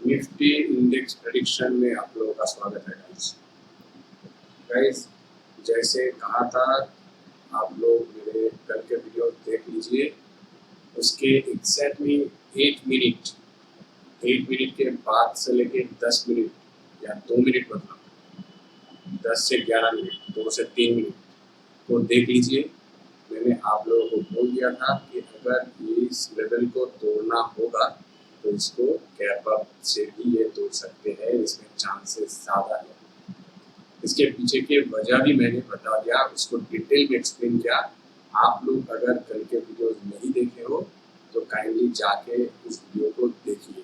Nifty index prediction में आप लोगों का स्वागत है गाइस। जैसे कहा था, आप लोग मेरे कल के वीडियो देख लीजिए। उसके एग्जैक्टली 8 मिनट के बाद से लेके 10 मिनट या 2 मिनट, मतलब 10 से 11 मिनट, 2 से 3 मिनट को देख लीजिए। मैंने आप लोगों को बोल दिया था कि अगर इस लेवल को तोड़ना होगा तो इसको गैप अप से भी ये तोड़ सकते हैं, इसमें चांसेस ज़्यादा है। इसके पीछे के वजह भी मैंने बता दिया, उसको डिटेल में एक्सप्लेन किया। आप लोग अगर कल के वीडियोस नहीं देखे हो तो काइंडली जाके उस वीडियो को देखिए,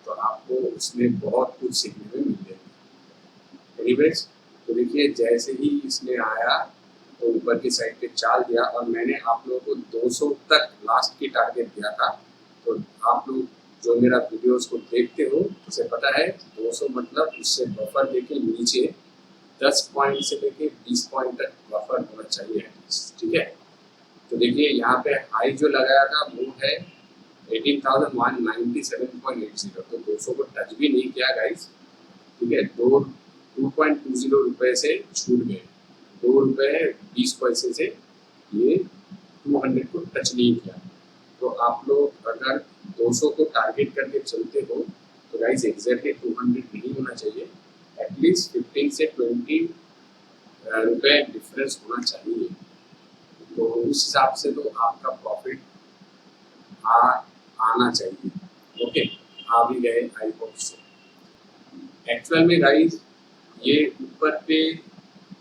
तो आपको उसमें बहुत कुछ सीखने में मिलेगा। एनीवेज, तो देखिए जैसे ही इसने आया तो ऊपर की साइड पे चाल दिया और मैंने आप लोगों को 200 तक लास्ट की टारगेट दिया था। तो आप लोग जो मेरा वीडियोस को देखते हो उसे पता है 200 मतलब उससे बफर देके नीचे 10 पॉइंट से लेके 20 पॉइंट तक बफर होना चाहिए, ठीक है। तो देखिए यहाँ पे हाई जो लगाया था वो है 18,197.80, तो 200 को टच भी नहीं किया गाइस, ठीक है। 2.20 रुपए से छूट गए, 2 रुपये 20 पैसे से ये 200 को टच नहीं किया। तो आप लोग अगर 200 को टारगेट करके चलते हो तो गाइस एग्जैक्टली 200 नहीं होना चाहिए, एटलीस्ट 15 से 20 रुपए डिफरेंस होना चाहिए। तो उस हिसाब से तो आपका प्रॉफिट आना चाहिए। ओके, आ भी गए आई होप सो। एक्चुअल में गाइस ये ऊपर पे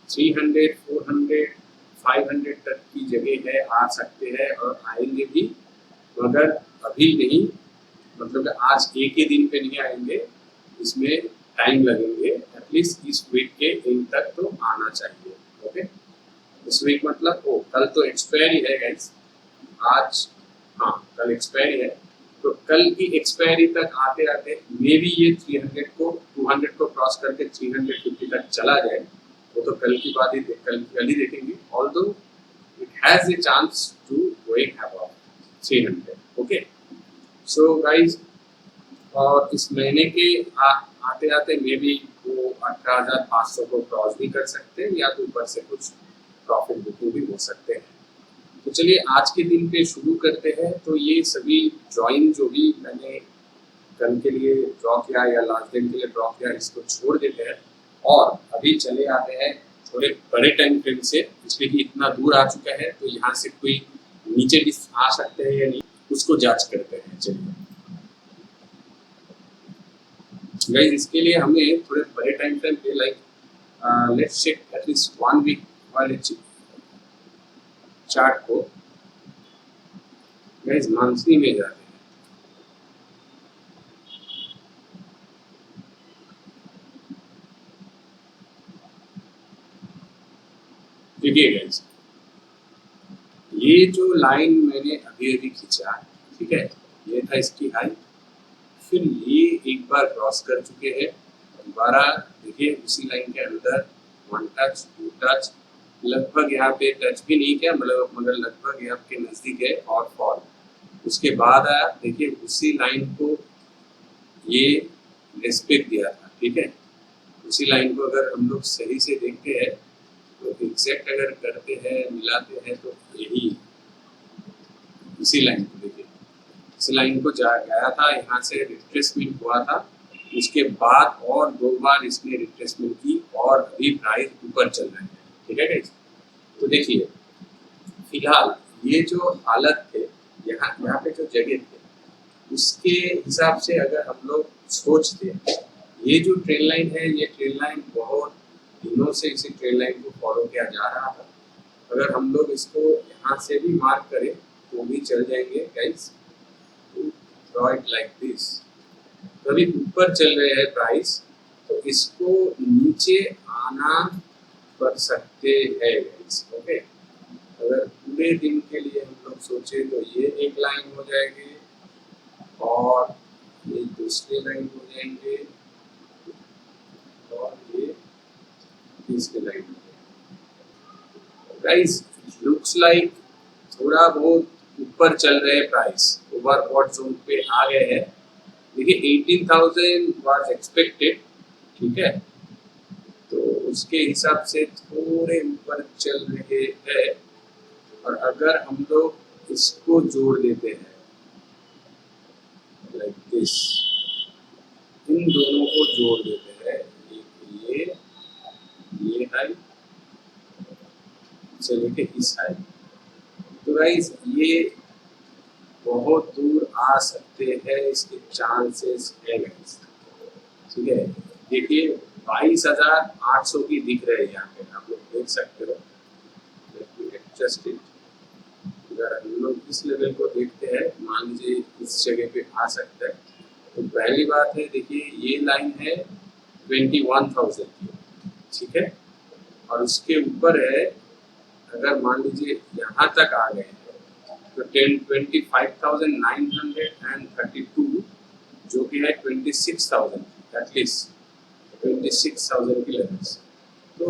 300, 400, 500 तक की जगह है, आ सकते हैं और आएंगे भी, मगर अभी नहीं, मतलब आज एक ही दिन पे नहीं आएंगे, इसमें टाइम लगेंगे। एटलीस्ट इस वीक के एंड तक तो आना चाहिए। ओके, इस वीक मतलब कल तो एक्सपायरी है गाइस, आज हाँ कल एक्सपायरी है, तो कल की एक्सपायरी तक आते आते मे भी ये 200 को क्रॉस करके 350 तक चला जाए। वो तो कल की बात ही कल ही देखेंगे। Although it has a chance to going above 300। Okay, so guys, और इस महीने के आते आते मे भी वो 18,500 को क्रॉस भी कर सकते हैं, या तो ऊपर से कुछ प्रॉफिट बुकिंग भी हो सकते हैं। तो चलिए आज के दिन पे शुरू करते हैं। तो ये सभी ड्राइंग जो भी मैंने कल के लिए ड्रॉ किया या लास्ट दिन के लिए ड्रॉ किया, इसको छोड़ देते हैं और अभी चले आते हैं थोड़े बड़े टाइम फ्रेम से, इसलिए कि इतना दूर आ चुका है तो यहाँ से कोई नीचे भी आ सकते हैं या नहीं, उसको जांच करते हैं। चलिए गाइस, इसके लिए हमें थोड़े बड़े टाइम फ्रेम पे लाइक लेट्स चेक एटलीस्ट 1 वीक वाले चार्ट को गाइस मंथली में जाते हैं। देखिए गाइस, ये जो लाइन मैंने अभी अभी खींचा, ठीक है, ये था इसकी हाई, फिर ये एक बार क्रॉस कर चुके हैं, दोबारा देखिए उसी लाइन के अंदर 1 टच 2 टच, लगभग यहाँ पे टच भी नहीं किया, मतलब मगर लगभग यहाँ के नजदीक है और फॉल। उसके बाद आया, देखिए उसी लाइन को ये रेस्पेक्ट दिया था, ठीक है। उसी लाइन को अगर हम लोग सही से देखते हैं तो एग्जैक्ट अगर करते हैं मिलाते हैं तो यही इसी लाइन को देखिए, इस लाइन को गया था, यहाँ से रिट्रेसमेंट हुआ था, उसके बाद और 2 बार इसने रिट्रेसमेंट की और अभी प्राइस ऊपर चल रहे हैं, ठीक है गाइस। तो देखिए फिलहाल ये जो हालत थे, यहाँ पे जो जगह थे उसके हिसाब से अगर हम लोग सोचते, ये जो ट्रेन लाइन है, ये ट्रेन लाइन बहुत दिनों से इसी ट्रेन लाइन को फॉलो किया जा रहा था। अगर हम लोग इसको यहाँ से भी मार्क करें तो भी चल जाएंगे guys, draw it like this. तो अभी ऊपर चल रहे हैं प्राइस, तो इसको नीचे आना कर सकते हैं गाइस। ओके, अगर पूरे दिन के लिए हम लोग सोचे तो ये एक लाइन हो जाएगी और ये दूसरी लाइन हो जाएंगे और ये तीसरी लाइन हो जाएगी। गाइस लुक्स लाइक थोड़ा बहुत ऊपर चल रहे प्राइस, ओवरबॉट जोन पे आ गए हैं, देखिए 18,000 वाज एक्सपेक्टेड, ठीक है, तो उसके हिसाब से थोड़े ऊपर चल रहे हैं। और अगर हम लोग इसको जोड़ देते हैं लाइक दिस, इन दोनों को जोड़ देते हैं, ये हाई से लेके इस हाई, तो गाइस ये बहुत दूर आ सकते हैं, इसके चांसेस है गाइस, ठीक है। देखिए 22,800 की दिख रहे हैं यहाँ पे, आप लोग देख सकते हो। जस्ट अगर हम लोग इस लेवल को देखते हैं, मान लीजिए इस जगह पे आ सकता है, तो पहली बात है देखिए ये लाइन है 21,000 की, ठीक है, और उसके ऊपर है, अगर मान लीजिए यहाँ तक आ गए हैं तो 25,932 जो कि है 26,000 एटलीस्ट 26,000 की लेवल्स, तो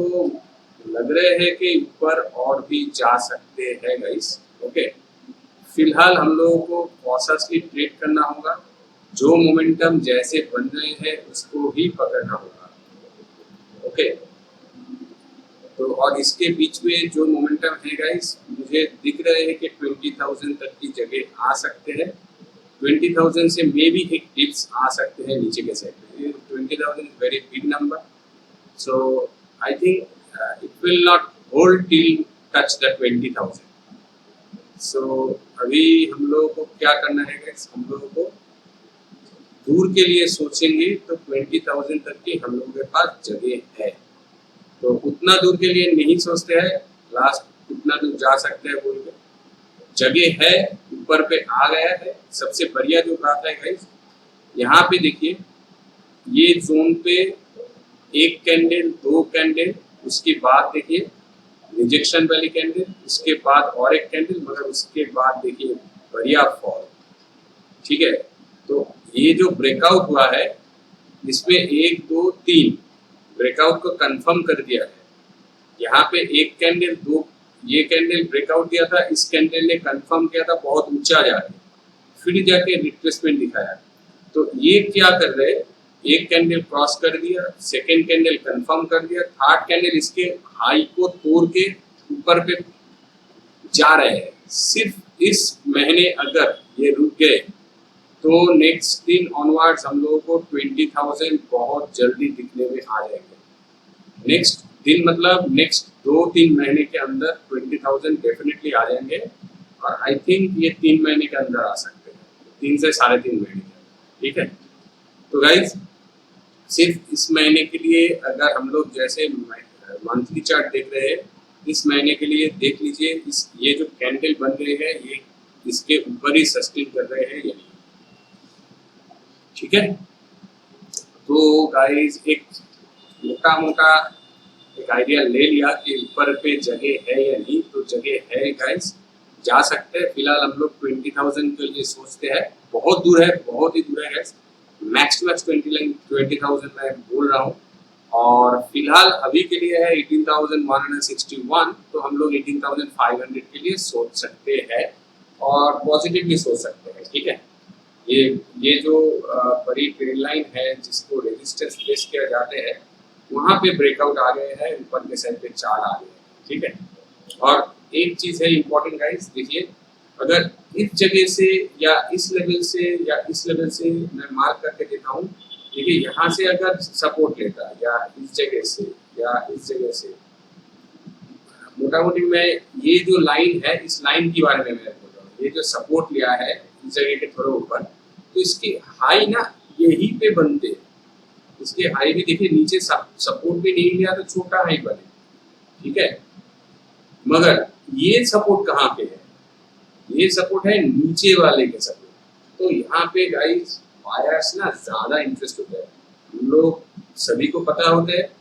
लग रहे हैं कि ऊपर और भी जा सकते हैं गाइस। ओके, फिलहाल हम लोगों को कॉशसली ट्रेड करना होगा, जो मोमेंटम जैसे बन रहे हैं उसको ही पकड़ना होगा। ओके, तो और इसके बीच में जो मोमेंटम है गाइस, मुझे दिख रहे हैं कि 20,000 तक की जगह आ सकते हैं। 20,000 से मे भी एक डिप्स आ सकते हैं नीचे के साइड में। 20,000 is very big number, so I think it will not hold till touch the 20,000। सो अभी हम लोगों को क्या करना है गाइस, हम लोगों को दूर के लिए सोचेंगे तो 20,000 तक की हम लोगों के पास जगह है, तो उतना दूर के लिए नहीं सोचते हैं, लास्ट उतना दूर जा सकते हैं बोल के जगह है, ऊपर पे आ गया है। सबसे बढ़िया जो बात है गाइस, यहाँ पे देखिए ये जोन पे एक कैंडल, दो कैंडल, उसके बाद देखिए रिजेक्शन वाली कैंडल, उसके बाद और एक कैंडल, मगर उसके बाद देखिए बढ़िया फॉल, ठीक है। तो ये जो ब्रेकआउट हुआ है इसमें 1 2 3 ब्रेकआउट को कंफर्म कर दिया है। यहाँ पे एक कैंडल, दो, ये कैंडल ब्रेकआउट दिया था, इस कैंडल ने कंफर्म किया था बहुत ऊंचा जाके, फिर जाके रिट्रेसमेंट दिखाया। तो ये क्या कर रहे हैं, एक कैंडल क्रॉस कर दिया, सेकेंड कैंडल कंफर्म कर दिया, थर्ड कैंडल इसके हाई को तोड़ के ऊपर पे जा रहे हैं। सिर्फ इस महीने अगर ये रुक गए तो नेक्स्ट दिन ऑनवर्ड्स हम लोगों को 20,000 बहुत जल्दी दिखने में आ जाएंगे। नेक्स्ट दिन मतलब नेक्स्ट 2-3 महीने के अंदर 20,000 डेफिनेटली आ जाएंगे, और आई थिंक ये 3 महीने के अंदर आ सकते हैं, 3 से 3.5 महीने के, ठीक है। तो गाइज सिर्फ इस महीने के लिए अगर हम लोग जैसे मंथली चार्ट देख रहे हैं, इस महीने के लिए देख लीजिए, इस ये जो कैंडल बन रहे हैं ये इसके ऊपर ही सस्टेन कर रहे हैं या नहीं, ठीक है। तो गाइज एक मोटा एक आइडिया ले लिया कि ऊपर पे जगह है या नहीं, तो जगह है गाइज, जा सकते हैं। फिलहाल हम लोग 20,000 के लिए सोचते हैं, बहुत दूर है, बहुत ही दूर है गाइज, मैक्स 20,000 मैं बोल रहा हूँ। और फिलहाल अभी के लिए है 18,161, तो हम लोग 18,500 के लिए सोच सकते हैं और पॉजिटिवली सोच सकते हैं, ठीक है। ये जो बड़ी ट्रेड लाइन है जिसको रेजिस्टेंस फेस किया जाते हैं, वहाँ पे ब्रेकआउट आ गए हैं, ऊपर के साइड पे चाल आ गए हैं, ठीक है। और एक चीज़ है इम्पोर्टेंट गाइस, देखिए अगर इस जगह से या इस लेवल से या इस लेवल से मैं मार्क करके देता हूँ, देखिए यहाँ से अगर सपोर्ट लेता या इस जगह से या इस जगह से, मोटा मोटी मैं ये जो लाइन है इस लाइन के बारे में मैं बोल रहा हूँ, ये जो सपोर्ट लिया है इस जगह के थोड़ा ऊपर, तो इसके हाई ना यहीं पे बनते हैं, इसके हाई भी देखिए नीचे सपोर्ट भी नहीं लिया तो छोटा हाई बने, ठीक है। मगर ये सपोर्ट कहाँ पे है, ये सपोर्ट है नीचे वाले के सपोर्ट। तो यहाँ पे गाइस बायर्स ना ज्यादा इंटरेस्ट होता है, हम लोग सभी को पता होता है,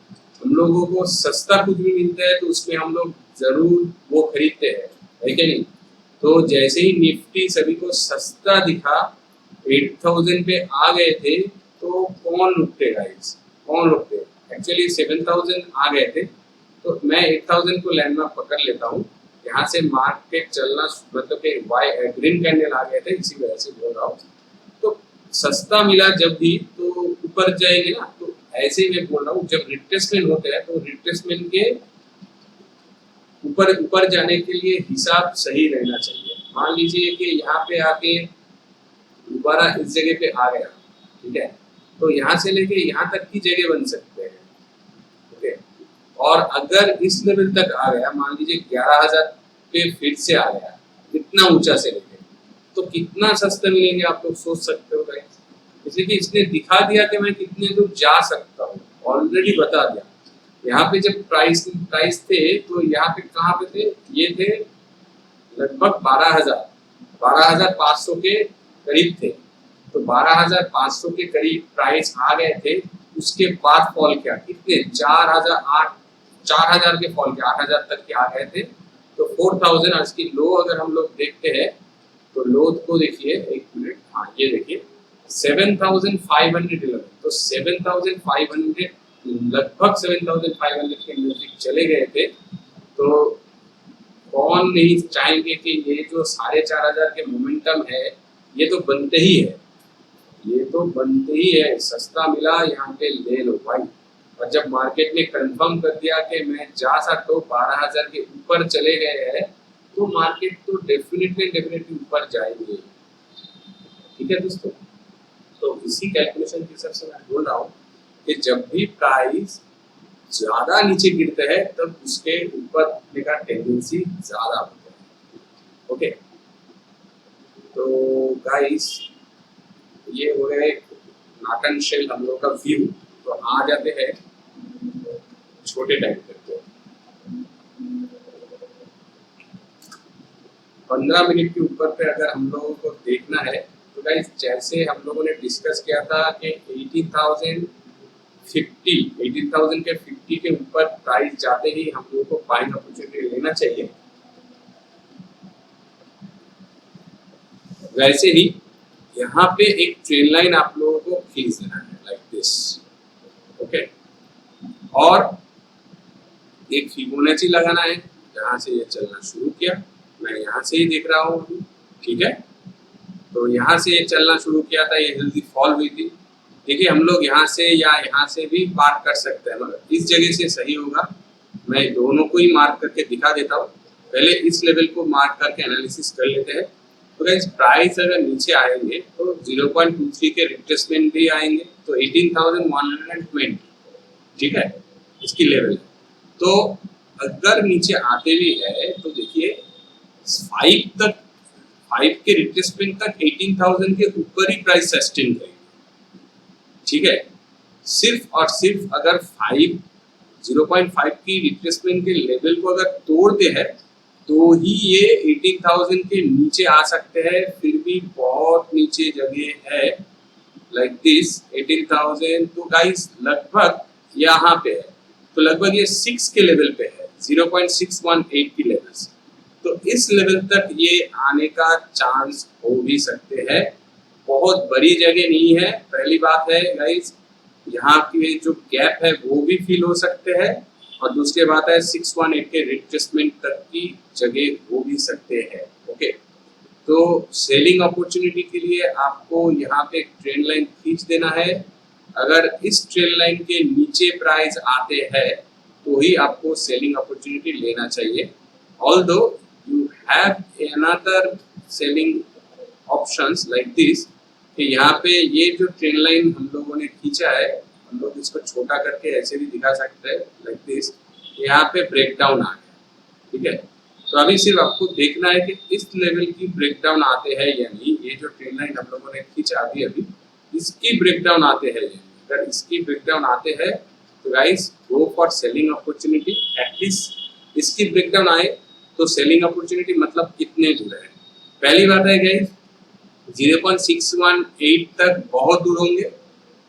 हम लोगों को सस्ता कुछ भी मिलता है तो उसमें हम लोग जरूर वो खरीदते हैं, है कि नहीं। तो जैसे ही निफ्टी सभी को सस्ता दिखा, 8,000 पे आ गए थे, तो कौन रुकते गाइस, कौन रुकते, एक्चुअली 7,000 आ गए थे, तो मैं 8,000 को लैंडमार्क पकड़ लेता हूँ। यहाँ से मार्केट चलना मतलब कि ग्रीन कैंडल आ गए थे, इसी वजह से बोल रहा हूँ। तो सस्ता मिला जब भी तो ऊपर जाएंगे ना, तो ऐसे ही मैं बोल रहा हूँ जब रिट्रेसमेंट होता है तो रिट्रेसमेंट के ऊपर ऊपर जाने के लिए हिसाब सही रहना चाहिए। मान लीजिए कि यहाँ पे आके दोबारा इस जगह पे आ गया, ठीक है, तो यहाँ से लेके यहाँ तक की जगह बन सकते हैं, ठीक है। और अगर इस लेवल तक आ गया, मान लीजिए 11,000 पे फिर से आ गया, इतना ऊंचा से लेके, तो कितना सस्ता मिलेंगे आप लोग सोच सकते हो गाइस। इसलिए कि इसने दिखा दिया कि मैं कितने दूर जा सकता हूँ, ऑलरेडी बता दिया। यहाँ पे जब प्राइस थे तो यहाँ पे कहाँ पे थे, ये थे लगभग 12,500 के करीब थे। तो 12,500 के करीब प्राइस आ गए थे, उसके बाद फॉल किया कितने 4,000 के फॉल किया, 8,000 तक के आ गए थे। तो 4,000 आज की लो अगर हम लोग देखते हैं तो लो को देखिए, एक मिनट, हाँ ये देखिए 7,511, तो 7,500 लगभग 7,500 के नजदीक चले गए थे। तो कौन नहीं चाहेंगे कि ये जो 4,500 के मोमेंटम है ये तो बनते ही है, ये तो बनते ही है। सस्ता मिला यहाँ पे ले लो भाई। और जब मार्केट ने कंफर्म कर दिया कि मैं जा सकता हूँ, 12,000 के ऊपर चले गए हैं, तो मार्केट तो डेफिनेटली ऊपर जाएगी। ठीक है दोस्तों, तो इसी कैलकुलेशन के हिसाब से मैं बोल रहा हूँ कि जब भी प्राइस ज्यादा नीचे गिरते हैं तब उसके ऊपर उठने का टेंडेंसी ज्यादा होता है। ओके, तो गाइस ये हो गया एक नाटन शेल हम लोग का व्यू। तो आ जाते हैं छोटे टाइम पे। तो 15 मिनट के ऊपर पे अगर हम लोगों को देखना है तो गाइस जैसे हम लोगों ने डिस्कस किया था कि 18,000 के 50 के ऊपर प्राइस जाते ही हम लोगों को बाइंग अपॉर्चुनिटी लेना चाहिए। वैसे ही यहाँ पे एक ट्रेन लाइन आप लोगों को खींच देना है लाइक दिस, ओके। और एक फिबोनाची लगाना है, जहाँ से ये चलना शुरू किया, मैं यहाँ से ही देख रहा हूँ, ठीक है। तो यहाँ से ये चलना शुरू किया था, ये हेल्दी फॉल हुई थी। देखिए हम लोग यहाँ से या यहाँ से भी मार्क कर सकते हैं, मगर इस जगह से सही होगा। मैं दोनों को ही मार्क करके दिखा देता हूँ। पहले इस लेवल को मार्क करके एनालिसिस कर लेते हैं। तो गाइस प्राइस अगर नीचे आएंगे तो 0.23 के रिट्रेसमेंट भी आएंगे, तो 18,120, ठीक है, इसकी लेवल। तो अगर नीचे आते भी है तो देखिए 5 के रिट्रेसमेंट तक 18,000 के ऊपर ही प्राइस सस्टेन करेगी, ठीक है। सिर्फ और सिर्फ अगर 0.5 की रिट्रेसमेंट के लेवल को अगर तोड़ते हैं तो ही ये 18,000 के नीचे आ सकते हैं। फिर भी बहुत नीचे जगह है लाइक दिस 18,000। तो गाइस लगभग यहाँ पे है, तो लगभग ये 6 के लेवल पे है, 0.618 की लेवल से। तो इस लेवल तक ये आने का चांस हो भी सकते हैं। बहुत बड़ी जगह नहीं है, पहली बात है गाइस। यहाँ की जो गैप है वो भी फील हो सकते हैं, और दूसरी बात है 618 के रिट्रेसमेंट तक की जगह हो भी सकते हैं। ओके, तो सेलिंग अपॉर्चुनिटी के लिए आपको यहाँ पे एक ट्रेंड लाइन खींच देना है। अगर इस ट्रेंड लाइन के नीचे प्राइस आते हैं तो ही आपको सेलिंग अपॉर्चुनिटी लेना चाहिए। Although you have another selling options like this, कि यहाँ पे ये जो ट्रेंड लाइन हम लोगों ने खींचा है, हम लोग इसको छोटा करके ऐसे भी दिखा सकते हैं लाइक दिस। यहाँ पे ब्रेकडाउन आ गया, ठीक है। तो अभी सिर्फ आपको देखना है कि इस लेवल की ब्रेकडाउन आते हैं या नहीं। ये जो ट्रेंड लाइन हम लोगों ने खींचा अभी इसकी ब्रेकडाउन आते हैं या नहीं। अगर इसकी ब्रेकडाउन आते हैं तो guys go for selling opportunity. At least इसकी ब्रेकडाउन आए तो सेलिंग अपॉर्चुनिटी मतलब कितने दूर है। पहली बात है गाइस 0.618 तक बहुत दूर होंगे।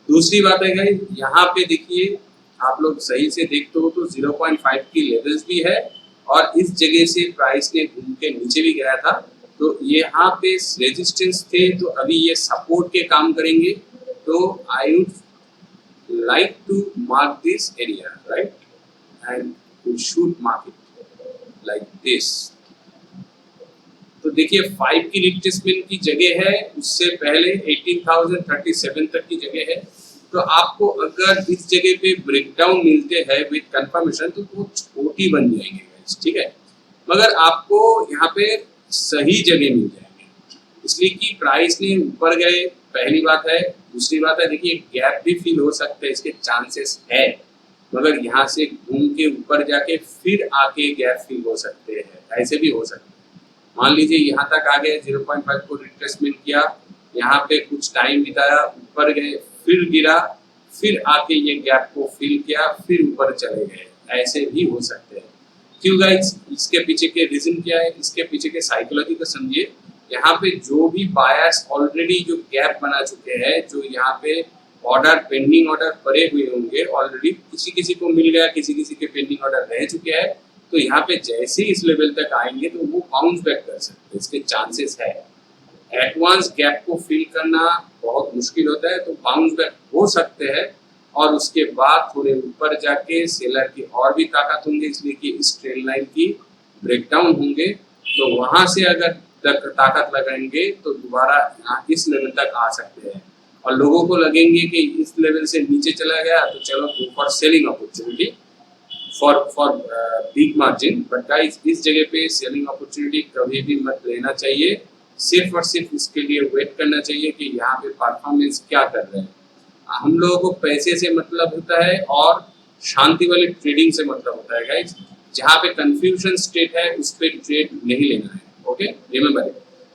दूसरी बात है गाइस यहाँ पे देखिए, आप लोग सही से देखते हो तो 0.5 की लेवल्स भी है, और इस जगह से प्राइस ने घूम के नीचे भी गया था। तो यहाँ पे रेजिस्टेंस थे, तो अभी ये सपोर्ट के काम करेंगे। तो I would like to mark this area right, and we should mark it like this. तो देखिए 5 की रिट्रेसमेंट की जगह है, उससे पहले 18,037 तक की जगह है। तो आपको अगर इस जगह पे ब्रेकडाउन मिलते हैं विद कंफर्मेशन तो वो छोटी बन जाएंगे गाइस, ठीक है। मगर आपको यहाँ पे सही जगह मिल जाएंगे, इसलिए कि प्राइस ने ऊपर गए, पहली बात है। दूसरी बात है, देखिए गैप भी फील हो सकते हैं, इसके चांसेस है, मगर यहाँ से घूम के ऊपर जाके फिर आके गैप फील हो सकते हैं, ऐसे भी हो सकते हैं। मान लीजिए यहाँ तक आ गए, 0.5 को रिट्रेसमेंट किया, यहाँ पे कुछ टाइम बिताया, ऊपर गए, फिर गिरा, फिर आके ये गैप को फिल किया, फिर ऊपर चले गए, ऐसे भी हो सकते हैं। क्यों गाइस? इसके पीछे के रीजन क्या है, इसके पीछे के साइकोलॉजी को समझिए। यहाँ पे जो भी बायर्स ऑलरेडी जो गैप बना चुके हैं, जो यहाँ पे ऑर्डर पेंडिंग ऑर्डर पड़े हुए होंगे ऑलरेडी, किसी किसी को मिल गया, किसी किसी के पेंडिंग ऑर्डर रह चुके हैं, तो यहाँ पे जैसे इस लेवल तक आएंगे तो वो बाउंस बैक कर सकते हैं, इसके चांसेस है। एडवांस गैप को फिल करना बहुत मुश्किल होता है, तो बाउंस बैक हो सकते हैं और उसके बाद थोड़े ऊपर जाके सेलर की और भी ताकत होंगे, इसलिए कि इस ट्रेंड लाइन की ब्रेकडाउन होंगे, तो वहां से अगर ताकत लगाएंगे तो दोबारा यहाँ इस लेवल तक आ सकते हैं। और लोगों को लगेंगे कि इस लेवल से नीचे चला गया तो चलो go for selling opportunity for big margin, but guys इस जगह पे सेलिंग अपॉर्चुनिटी कभी भी मत लेना चाहिए। सिर्फ और सिर्फ इसके लिए वेट करना चाहिए कि यहाँ पे परफॉर्मेंस क्या कर रहे हैं। हम लोगों को पैसे से मतलब होता है और शांति वाली ट्रेडिंग से मतलब होता है गाइस। जहाँ पे कंफ्यूजन स्टेट है उस पर ट्रेड नहीं लेना है, ओके, रिमेंबर।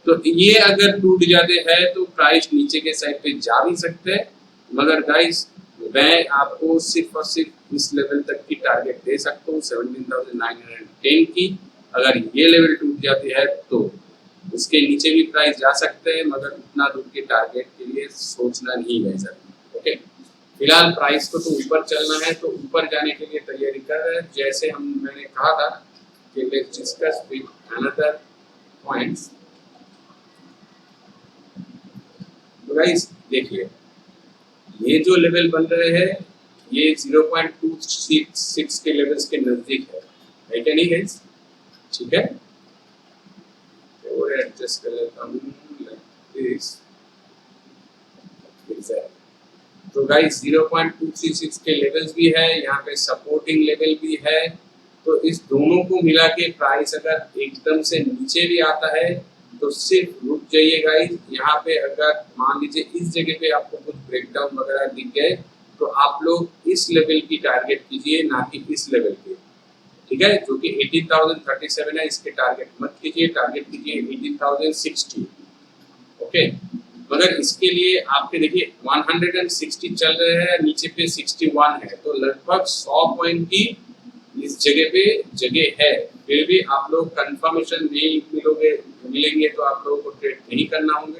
तो ये अगर टूट जाते हैं तो प्राइस नीचे के साइड पे जा भी सकते हैं, मगर गाइस मैं आपको सिर्फ और सिर्फ इस लेवल तक की टारगेट दे सकता हूँ, 17,910 की। अगर ये लेवल टूट जाती है तो उसके नीचे भी प्राइस जा सकते हैं, मगर उतना दूर के टारगेट के लिए सोचना नहीं है सर, ओके। फिलहाल प्राइस को तो ऊपर चलना है, तो ऊपर जाने के लिए तैयारी कर रहे हैं। जैसे मैंने कहा था कि let's discuss with another points. तो गाइस देखिए, ये जो लेवल बन रहे हैं ये 0.26 के लेवल्स के नजदीक है क्या नहीं गाइस? ठीक है, और एडजस्ट कर लेता हूँ लाइक दिस। तो गाइस 0.236 के लेवल्स भी है, यहाँ पे सपोर्टिंग लेवल भी है। तो इस दोनों को मिला के प्राइस अगर एकदम से नीचे भी आता है तो सिर्फ रुक जाइए गाइस। यहाँ पे अगर मान लीजिए इस जगह पे आपको कुछ ब्रेकडाउन वगैरह दिख गए तो आप लोग इस लेवल की टारगेट कीजिए, ना कि इस लेवल के, ठीक है, जो कि 18,037 है, इसके टारगेट मत कीजिए, टारगेट कीजिए 18,060, ओके। मगर इसके लिए आपके देखिए 160 चल रहे हैं, नीचे पे 61 है, तो लगभग 100 पॉइंट की इस जगह पे जगह है। फिर भी आप लोग कंफर्मेशन नहीं मिलेंगे तो आप लोगों को ट्रेड नहीं करना होंगे।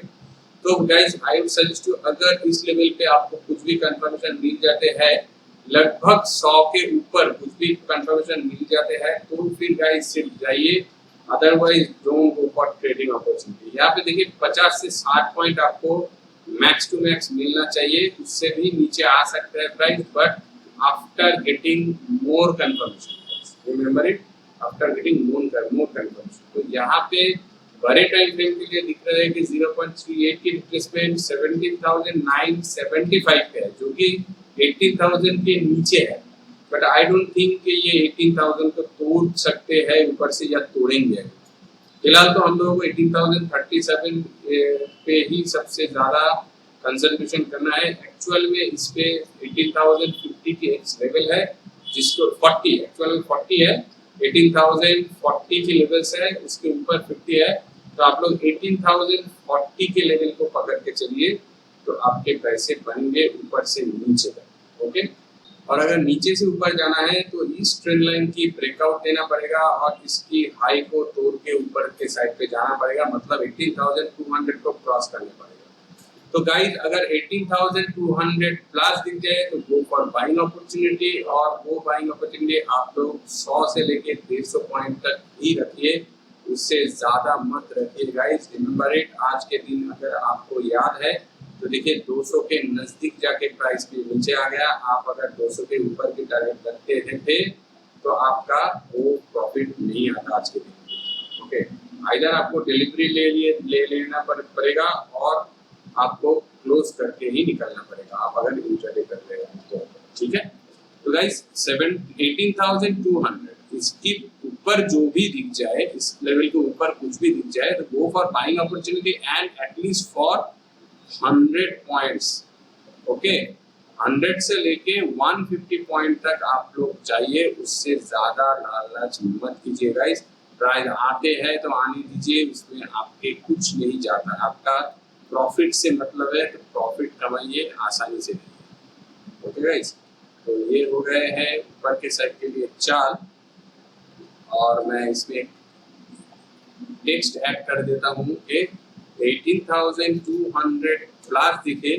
तो guys I would suggest you, अगर इस लेवल पे आपको कुछ भी कंफर्मेशन मिल जाते हैं, लगभग 100 के ऊपर कुछ भी कंफर्मेशन मिल जाते हैं, तो फिर गाइस सिर्फ जाइए, otherwise don't go for trading opportunity. यहाँ पे देखिए 50 से 60 पॉइंट आपको मैक्स टू मैक्स मिलना चाहिए, उससे भी नीचे आ सकता है price, but after getting more confirmation, remember it, after getting more confirmation. तो यहाँ पे बड़े टाइम फ्रेम के लिए दिख रहा है कि 0.38 की रिट्रेसमेंट 17,975 पे है, जो कि 18,000 के नीचे है, बट आई डोंट थिंक कि ये 18,000 को तोड़ सकते हैं ऊपर से या तोड़ेंगे। फिलहाल तो हम लोगों को 18,037 पे ही सबसे ज़्यादा कंसंट्रेशन करना है। एक्चुअल में इस पे 18,050 की एक लेवल है, जिसको 40 एक्चुअल में 40 है, 18,040 की लेवल्स है, उसके ऊपर 50 है। तो आप लोग 18,040 के लेवल को पकड़ के चलिए, तो आपके पैसे बनेंगे ऊपर से नीचे तक, ओके। और अगर नीचे से ऊपर जाना है तो इस ट्रेंड लाइन की ब्रेकआउट देना पड़ेगा और इसकी हाई को तोड़ के ऊपर के साइड पे जाना पड़ेगा, मतलब 18,200 को क्रॉस करना पड़ेगा। तो गाइस अगर 18,200 प्लस दिख जाए तो गो फॉर बाइंग अपॉर्चुनिटी, और वो बाइंग अपॉर्चुनिटी आप लोग 100 से लेके 150 पॉइंट तक ही रखिए, उससे ज़्यादा मत रखिए गाइस। रिमेंबर इट, आज के दिन अगर आपको याद है तो देखिए 200 के नज़दीक जाके प्राइस के नीचे आ गया। आप अगर 200 के ऊपर की टारगेट रखते थे तो आपका वो प्रॉफिट नहीं आता आज के दिन, ओके। आइदर आपको डिलीवरी ले लेना पड़ेगा और आपको क्लोज करके ही निकलना पड़ेगा, आप अगर इंट्राडे कर रहे हैं तो, ठीक है। तो गाइस 18,200 इसके ऊपर जो भी दिख जाए, इस लेवल के ऊपर कुछ भी दिख जाए तो go for buying opportunity and at least for 100 points. Okay, 100 से लेके 150 पॉइंट तक आप लोग चाहिए, उससे ज्यादा लालच मत कीजिए गाइस। प्राइस आते हैं तो आने दीजिए, उसमें आपके कुछ नहीं जाता, आपका प्रॉफिट से मतलब है तो प्रॉफिट कमाइए आसानी से। ओके गाइस, तो ये हो गए हैं ऊपर के साइड के लिए चाल, और मैं इसमें टेक्स्ट ऐड कर देता हूँ कि 18,200 फ्लैश दिखे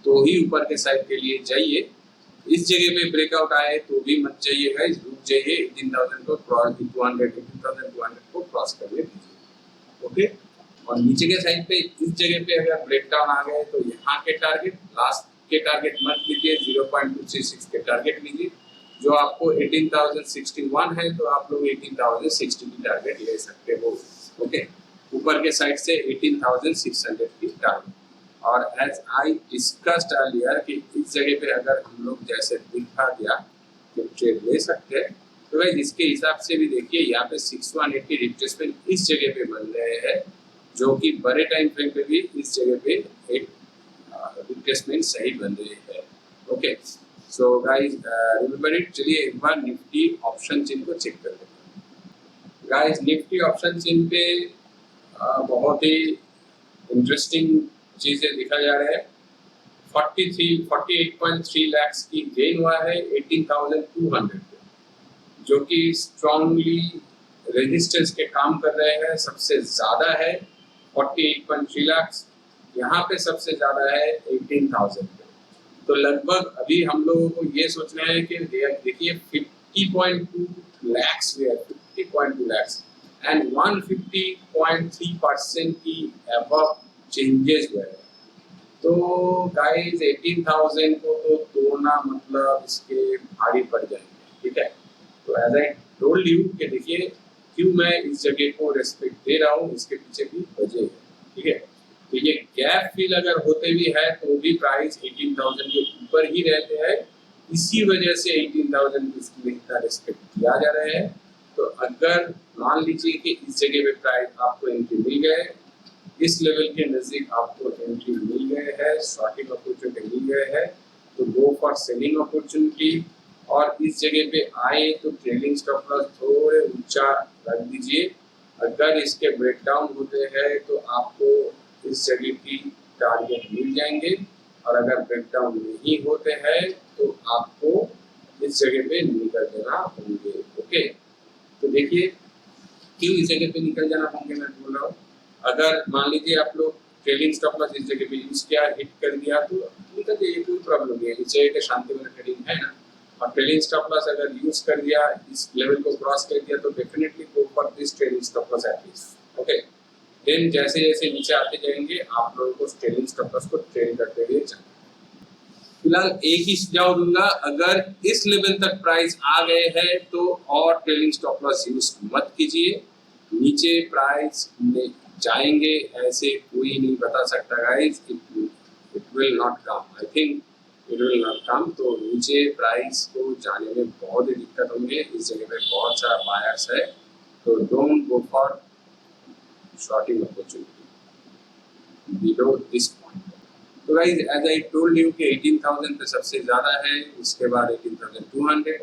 तो ही ऊपर के साइड के लिए जाइए। इस जगह पे ब्रेकआउट आए तो भी मत जाइए गाइस, रुक जाइए, 18,000 को क्रॉस 18,200 को क्रॉस करने दीजिए। ओके, और नीचे के साइड पे इस जगह पे अगर ब्रेकडाउन आ गए तो यहाँ के टारगेट, लास्ट के टारगेट मत लीजिए, 0.236 के टारगेट लीजिए। जो आपको 18,061 है तो आप लोग 18,060 की टारगेट ले सकते हो। ओके, ऊपर के साइड से 18,600 की टारगेट। और एज आई डिस्कस्ड अर्लियर कि इस जगह पे अगर हम लोग जैसे दिखा दिया कि ट्रेड ले सकते हैं, तो भाई इसके हिसाब से भी देखिए यहाँ पे 6180 रिट्रेसमेंट इस जगह पे बन रहे हैं, जो कि बड़े टाइम फ्रेम पे भी इस जगह पे एक रिट्रेसमेंट सही बन रहे हैं। Okay, so guys remember it. चलिए एक बार निफ्टी ऑप्शन चेन को चेक कर लेते हैं। गाइस निफ्टी ऑप्शन चेन पे बहुत ही इंटरेस्टिंग चीजें दिखा जा रहा है। 48.3 लाख की गेन हुआ है 18,200 पे, जो कि स्ट्रांगली रेजिस्टेंस के काम कर रहे हैं। सबसे ज्यादा है 48.3 लाख, यहाँ पे सबसे ज्यादा है 18,000 पे। तो लगभग अभी हम लोगों को ये सोचना है कि देखिए 50.2 लाख 50.2 लाख एंड 150.3% की अबव चेंजेस हुए हैं। तो गाइस 18,000 को तो तोड़ना मतलब इसके भारी पड़ जाएंगे, ठीक है। तो एज आई टोल्ड यू कि देखिए क्यों मैं इस जगह को रेस्पेक्ट दे रहा हूँ, इसके पीछे भी वजह है, ठीक है। तो ये गैप फिल अगर होते भी है तो भी प्राइस 18,000 के ऊपर ही रहते हैं, इसी वजह से 18,000 को इतना रेस्पेक्ट दिया जा रहा है। तो अगर मान लीजिए कि इस जगह पे प्राइस आपको एंट्री मिल गए, इस लेवल के नजदीक आपको एंट्री मिल गए है, शॉर्टिंग अपॉर्चुनिटी मिल गए है, तो गो फॉर सेलिंग अपॉर्चुनिटी। और इस जगह पे आए तो ट्रेलिंग स्टॉप लॉस थोड़े ऊंचा रख दीजिए। अगर इसके ब्रेकडाउन होते हैं तो आपको इस जगह की टारगेट मिल जाएंगे, और अगर ब्रेकडाउन नहीं होते हैं तो आपको इस जगह पे निकल जाना होंगे। ओके, तो देखिए क्यों इस जगह पे निकल जाना होंगे मैं बोल रहा हूँ। अगर मान लीजिए आप लोग ट्रेलिंग स्टॉप लॉस इस जगह पे यूज किया, हिट कर दिया तो निकल जाइए, कोई प्रॉब्लम नहीं है। इस जगह के शांति वाला ट्रेडिंग है ना, और ट्रेलिंग स्टॉप लॉस अगर यूज कर दिया, इस लेवल को क्रॉस कर दिया तो definitely go for this trailing stop loss at least. Okay, then जैसे जैसे नीचे आते जाएंगे आप लोगों को ट्रेलिंग स्टॉप लॉस को ट्रेड करते हुए चलना। फिलहाल एक ही सुझाव दूंगा, अगर इस लेवल तक प्राइस आ गए हैं तो और ट्रेलिंग स्टॉप लॉस यूज मत कीजिए। नीचे प्राइस में जाएंगे ऐसे कोई नहीं बता सकता guys, it will not come, I think it will not come. तो नीचे प्राइस को जाने में बहुत ही दिक्कत होंगे, इस जगह पे बहुत सारा बायर्स है, तो don't go for shorting opportunity below this point. तो guys as I told you कि 18,000 पे सबसे ज़्यादा है, उसके बाद 18,200,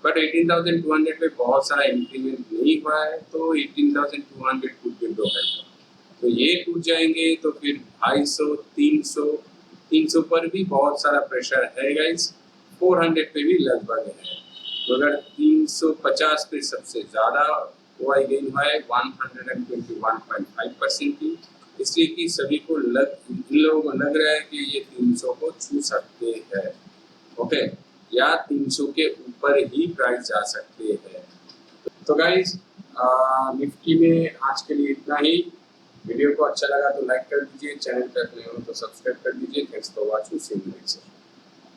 बट 18,200 पे बहुत सारा इंक्रीमेंट नहीं हुआ है, तो 18,200 कुड बी ब्रोकन। तो ये टूट जाएंगे तो फिर 250, 300 पर भी बहुत सारा प्रेशर है गाइस, 400 पे भी लगभग है। तो अगर 350 पे सबसे ज़्यादा ओआई गेन हुआ है 121.5% की, इसलिए कि सभी को इन लोगों को लग रहा है कि ये 300 को छू सकते हैं। ओके, या 300 के ऊपर ही प्राइस जा सकते हैं। तो गाइस निफ्टी में आज के लिए इतना ही। वीडियो को अच्छा लगा तो लाइक कर दीजिए, चैनल पर नए हो तो सब्सक्राइब कर दीजिए। Thanks for watching, see you next.